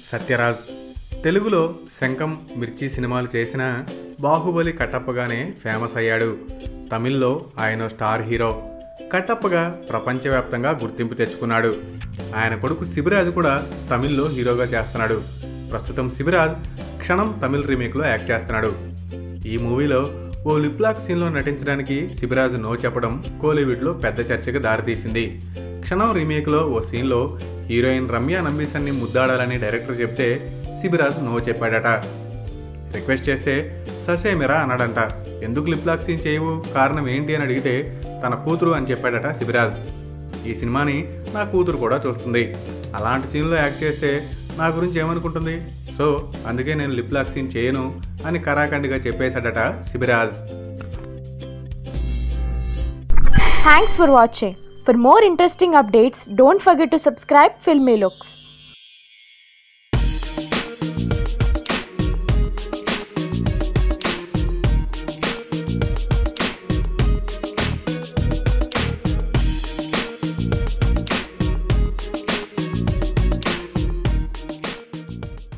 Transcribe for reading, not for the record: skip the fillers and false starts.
సత్యరాజ్ తెలుగులో శంఖం మిర్చి సినిమాలు చేసిన బాహుబలి కట్టప్పగానే ఫేమస్ అయ్యాడు. తమిళ్లో ఆయన స్టార్ హీరో. కట్టప్పగా ప్రపంచవ్యాప్తంగా గుర్తింపు తెచ్చుకున్నాడు. ఆయన కొడుకు శిబిరాజ్ కూడా తమిళ్లో హీరోగా చేస్తున్నాడు. ప్రస్తుతం శిబిరాజ్ క్షణం తమిళ్ రీమేక్లో యాక్ట్ చేస్తున్నాడు. ఈ మూవీలో ఓ లిప్లాక్ సీన్లో నటించడానికి శిబిరాజ్ నో చెప్పడం కోలీవుడ్లో పెద్ద చర్చకు దారితీసింది. క్షణం రీమేక్లో ఓ సీన్లో హీరోయిన్ రమ్య నంబీసన్ని ముద్దాడాలని డైరెక్టర్ చెప్తే శిబిరాజ్ నో చెప్పాడట. రిక్వెస్ట్ చేస్తే ససేమిరా అన్నాడంట. ఎందుకు లిప్లాక్ సీన్ చేయవు, కారణం ఏంటి అని అడిగితే తన కూతురు అని చెప్పాడట శిబిరాజ్. ఈ సినిమాని నా కూతురు కూడా చూస్తుంది, అలాంటి సీన్లో యాక్ట్ చేస్తే నా గురించి ఏమనుకుంటుంది, సో అందుకే నేను లిప్లాక్ సీన్ చేయను అని కరాఖండిగా చెప్పేశాడట శిబిరాజ్. Thanks for watching. For more interesting updates, don't forget to subscribe Filmy Looks.